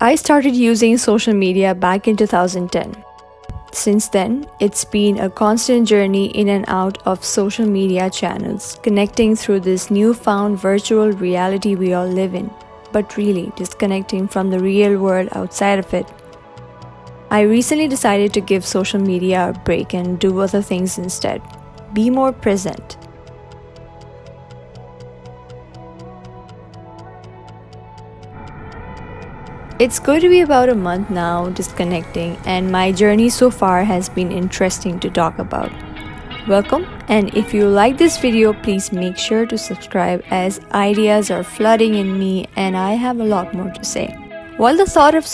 I started using social media back in 2010. Since then, it's been a constant journey in and out of social media channels, connecting through this newfound virtual reality we all live in, but really disconnecting from the real world outside of it. I recently decided to give social media a break and do other things instead. Be more present. It's going to be about a month now disconnecting, and my journey so far has been interesting to talk about. Welcome, and if you like this video, please make sure to subscribe as ideas are flooding in me and I have a lot more to say. While the thought of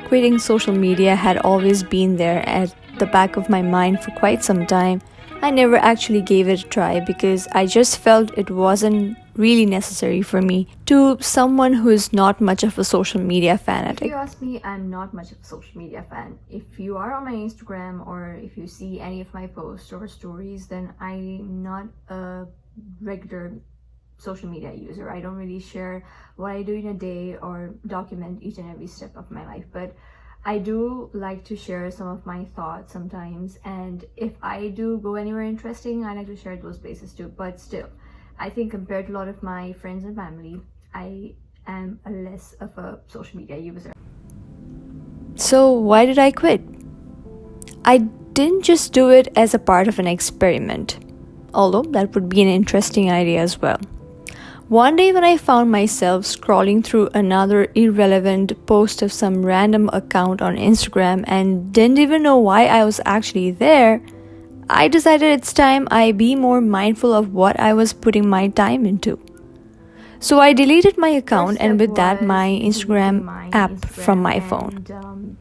quitting social media had always been there at the back of my mind for quite some time, I never actually gave it a try because I just felt it wasn't really necessary for me. To someone who is not much of a social media fanatic. If you ask me, I'm not much of a social media fan. If you are on my Instagram or if you see any of my posts or stories, then I'm not a regular social media user. I don't really share what I do in a day or document each and every step of my life, but I do like to share some of my thoughts sometimes, and if I do go anywhere interesting, I like to share those places too. But still, I think compared to a lot of my friends and family, I am a less of a social media user. So why did I quit? I didn't just do it as a part of an experiment, although that would be an interesting idea as well. One day when I found myself scrolling through another irrelevant post of some random account on Instagram and didn't even know why I was actually there, I decided it's time I be more mindful of what I was putting my time into. So I deleted my account and with that my Instagram app from my phone.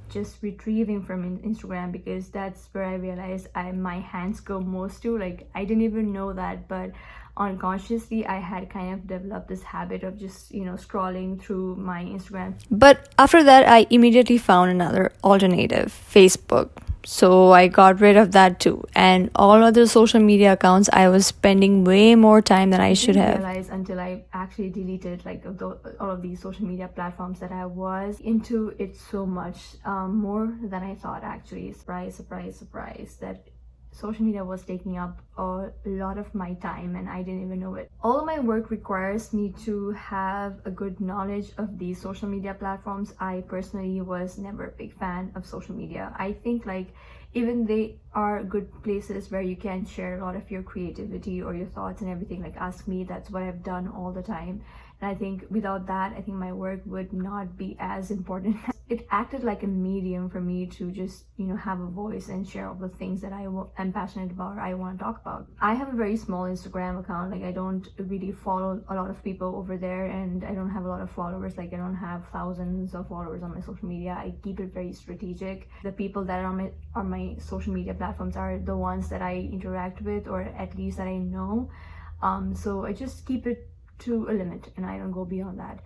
Just retrieving from Instagram, because that's where I realized my hands go most to. Like, I didn't even know that, but unconsciously I had kind of developed this habit of just scrolling through my Instagram. But after that I immediately found another alternative, Facebook. So I got rid of that too, and all other social media accounts I was spending way more time than I should have. I didn't realize until I actually deleted all of these social media platforms that I was into it so much more than I thought. Actually, surprise that social media was taking up a lot of my time and I didn't even know it. All of my work requires me to have a good knowledge of these social media platforms. I personally was never a big fan of social media. I think even they are good places where you can share a lot of your creativity or your thoughts and everything. Like, ask me, that's what I've done all the time. And I think without that, I think my work would not be as important. It acted like a medium for me to just, have a voice and share all the things that I'm passionate about or I want to talk about. I have a very small Instagram account. I don't really follow a lot of people over there, and I don't have a lot of followers. I don't have thousands of followers on my social media. I keep it very strategic. The people that are on my social media platforms are the ones that I interact with, or at least that I know. So I just keep it to a limit and I don't go beyond that.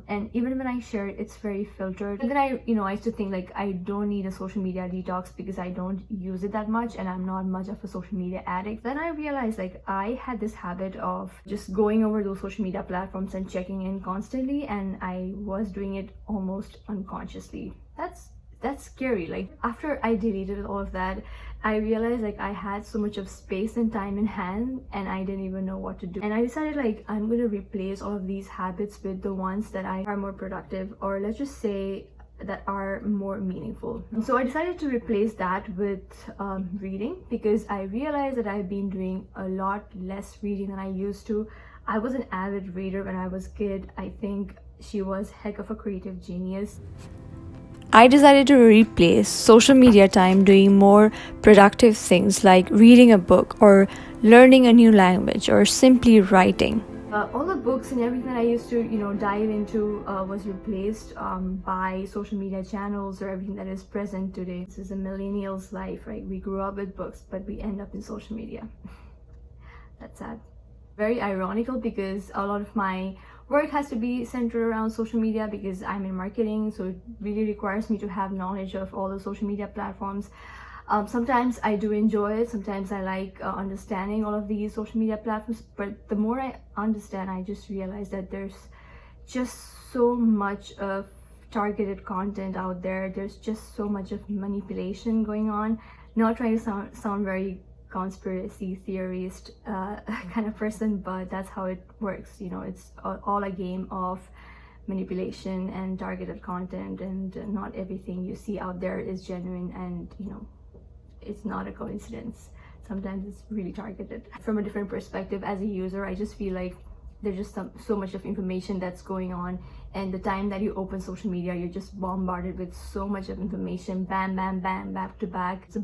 And even when I share it, it's very filtered. And then I used to think I don't need a social media detox because I don't use it that much and I'm not much of a social media addict. Then I realized I had this habit of just going over those social media platforms and checking in constantly, and I was doing it almost unconsciously. That's scary. After I deleted all of that, I realized I had so much of space and time in hand and I didn't even know what to do. And I decided I'm going to replace all of these habits with the ones that are more productive, or let's just say that are more meaningful. And so I decided to replace that with reading, because I realized that I've been doing a lot less reading than I used to. I was an avid reader when I was a kid. I think she was heck of a creative genius. I decided to replace social media time doing more productive things like reading a book or learning a new language or simply writing. All the books and everything that I used to dive into was replaced by social media channels or everything that is present today. This is a millennial's life, right? We grew up with books, but we end up in social media. That's sad. Very ironical, because a lot of my work has to be centered around social media because I'm in marketing, so it really requires me to have knowledge of all the social media platforms. Sometimes I do enjoy it, sometimes I like understanding all of these social media platforms, but the more I understand, I just realize that there's just so much of targeted content out there. There's just so much of manipulation going on. Not trying to sound very conspiracy theorist kind of person, but that's how it works. You know, it's all a game of manipulation and targeted content, and not everything you see out there is genuine, and you know, it's not a coincidence. Sometimes it's really targeted. From a different perspective, as a user, I just feel like there's just so much of information that's going on, and the time that you open social media, you're just bombarded with so much of information, bam bam bam, back to back. It's a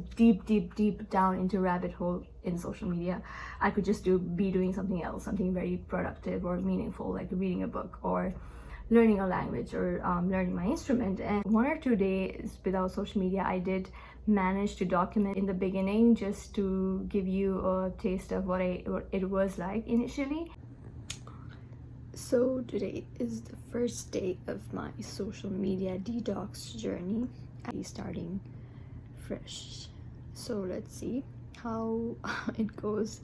deep down into rabbit hole in social media. I could just be doing something else, something very productive or meaningful, like reading a book or learning a language or learning my instrument. And 1 or 2 days without social media, I did manage to document in the beginning, just to give you a taste of what it was like initially. So today is the first day of my social media detox journey. I'm starting fresh. So let's see how it goes.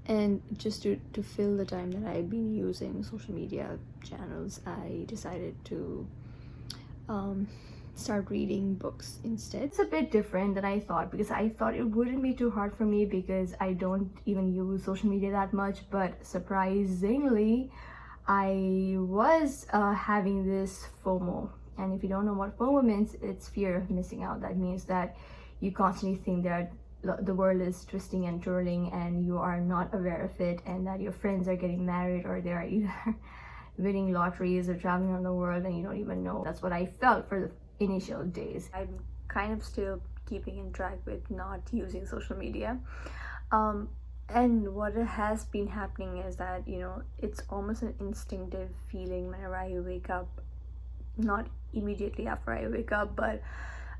And just to fill the time that I've been using social media channels, I decided to start reading books instead. It's a bit different than I thought, because I thought it wouldn't be too hard for me because I don't even use social media that much, but surprisingly I was having this FOMO. And if you don't know what FOMO means, it's fear of missing out. That means that you constantly think that the world is twisting and twirling and you are not aware of it, and that your friends are getting married or they are either winning lotteries or traveling around the world and you don't even know. That's what I felt for the initial days. I'm kind of still keeping in track with not using social media. And what has been happening is that, you know, it's almost an instinctive feeling whenever I wake up. Not immediately after I wake up, but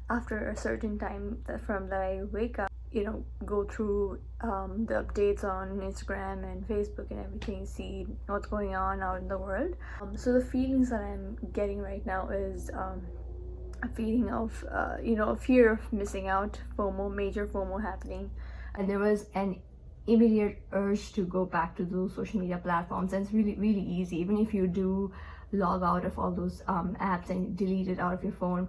after a certain time from that I wake up, you know, go through the updates on Instagram and Facebook and everything, see what's going on out in the world. So the feelings that I'm getting right now is a feeling of, you know, a fear of missing out, FOMO, major FOMO happening. And there was an immediate urge to go back to those social media platforms, and it's really easy. Even if you do log out of all those apps and delete it out of your phone,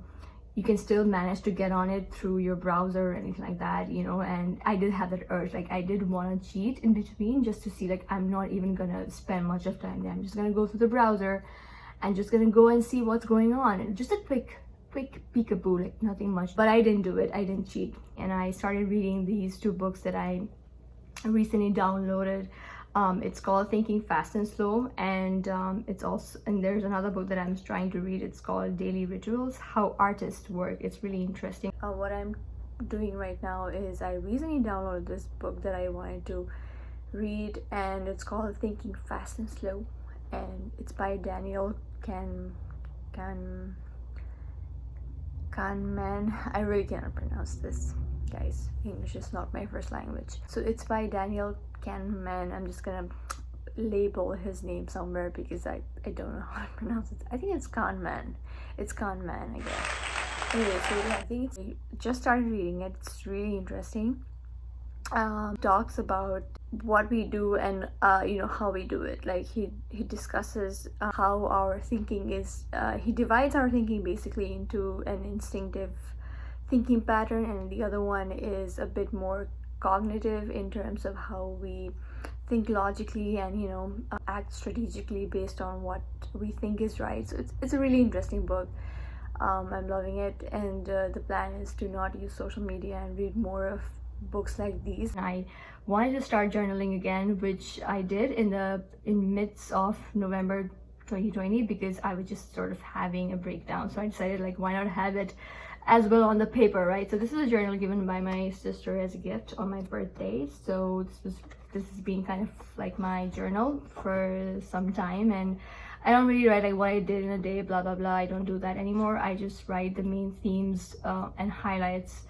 you can still manage to get on it through your browser or anything like that, you know. And I did have that urge, like I did want to cheat in between, just to see, like, I'm not even gonna spend much of time there. I'm just gonna go through the browser and just gonna go and see what's going on, and just a quick peekaboo, like nothing much. But I didn't do it, I didn't cheat, and I started reading these 2 books that I recently downloaded. It's called Thinking Fast and Slow, and there's another book that I'm trying to read. It's called Daily Rituals, How Artists Work. It's really interesting. What I'm doing right now is I recently downloaded this book that I wanted to read, and it's called Thinking Fast and Slow, and it's by Daniel Kahneman. I really cannot pronounce this, guys. English is not my first language. So it's by Daniel Kahneman. I'm just gonna label his name somewhere because I don't know how to pronounce it. I think it's Kahneman. It's Kahneman, I guess. Anyway, so yeah, I just started reading it. It's really interesting. Talks about what we do and you know, how we do it. Like he discusses how our thinking is. He divides our thinking basically into an instinctive thinking pattern, and the other one is a bit more cognitive in terms of how we think logically and, you know, act strategically based on what we think is right. So it's a really interesting book. I'm loving it, and the plan is to not use social media and read more of books like these. I wanted to start journaling again, which I did in midst of November 2020, because I was just sort of having a breakdown. So I decided, like, why not have it as well on the paper, right? So this is a journal given by my sister as a gift on my birthday. So this has been kind of like my journal for some time, and I don't really write like what I did in a day, blah blah blah. I don't do that anymore. I just write the main themes and highlights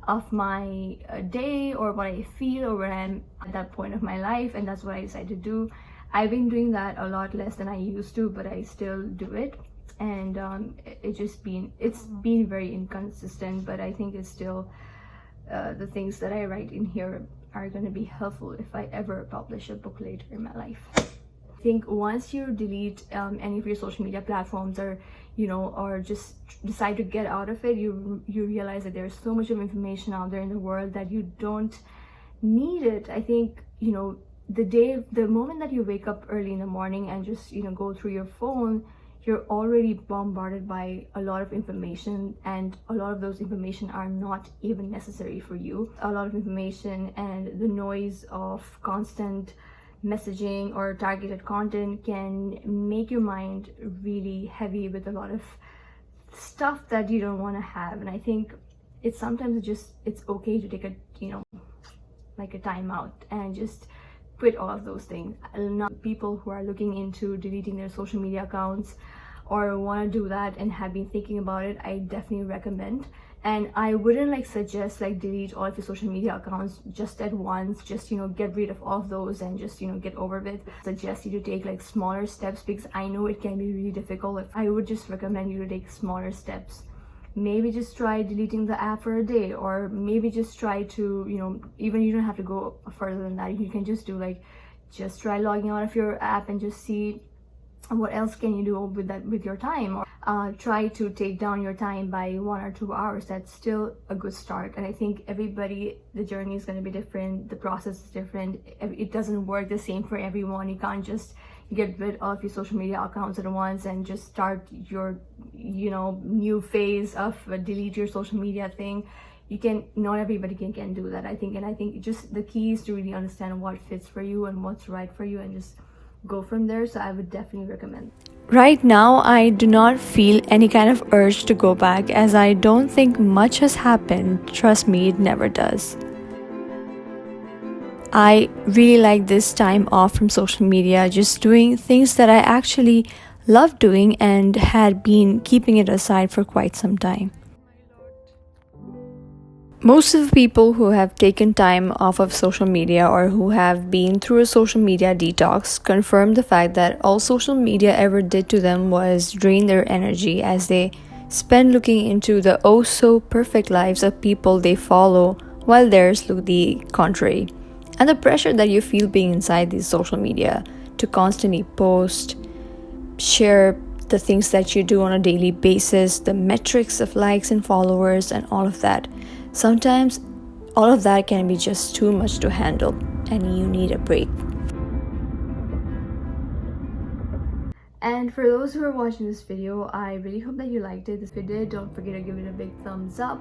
of my day, or what I feel, or where I'm at that point of my life, and that's what I decided to do. I've been doing that a lot less than I used to, but I still do it, and it's been very inconsistent, but I think it's still the things that I write in here are going to be helpful if I ever publish a book later in my life. think once you delete any of your social media platforms, or or just decide to get out of it, you realize that there's so much of information out there in the world that you don't need it. I think the moment that you wake up early in the morning and just go through your phone, you're already bombarded by a lot of information, and a lot of those information are not even necessary for you. A lot of information and the noise of constant messaging or targeted content can make your mind really heavy with a lot of stuff that you don't want to have. And I think it's sometimes it's okay to take a like a timeout and just quit all of those things. Not people who are looking into deleting their social media accounts or want to do that and have been thinking about it, I definitely recommend. And I wouldn't suggest delete all of your social media accounts just at once. Just get rid of all of those and just get over with. Suggest you to take smaller steps, because I know it can be really difficult. I would just recommend you to take smaller steps. Maybe just try deleting the app for a day, or maybe just try to even you don't have to go further than that. You can just do just try logging out of your app and just see what else can you do with your time. Or try to take down your time by 1 or 2 hours. That's still a good start. And I think everybody, the journey is going to be different, the process is different. It doesn't work the same for everyone. You can't just get rid of your social media accounts at once and just start your new phase of delete your social media thing. Not everybody can do that, I think. And I think just the key is to really understand what fits for you and what's right for you, and just go from there. So I would definitely recommend. Right now, I do not feel any kind of urge to go back, as I don't think much has happened. Trust me, it never does. I really like this time off from social media, just doing things that I actually love doing and had been keeping it aside for quite some time. Most of the people who have taken time off of social media or who have been through a social media detox confirm the fact that all social media ever did to them was drain their energy, as they spend looking into the oh so perfect lives of people they follow, while theirs look the contrary. And the pressure that you feel being inside these social media to constantly post, share the things that you do on a daily basis, the metrics of likes and followers and all of that. Sometimes all of that can be just too much to handle, and you need a break. And for those who are watching this video, I really hope that you liked it. If you did, don't forget to give it a big thumbs up.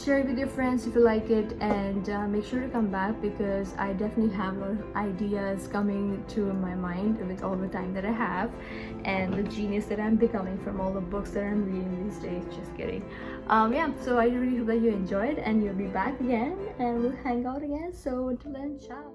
Share it with your friends if you like it, and make sure to come back, because I definitely have a lot of ideas coming to my mind with all the time that I have and the genius that I'm becoming from all the books that I'm reading these days. Just kidding. Yeah, so I really hope that you enjoyed, and you'll be back again and we'll hang out again. So until then, ciao.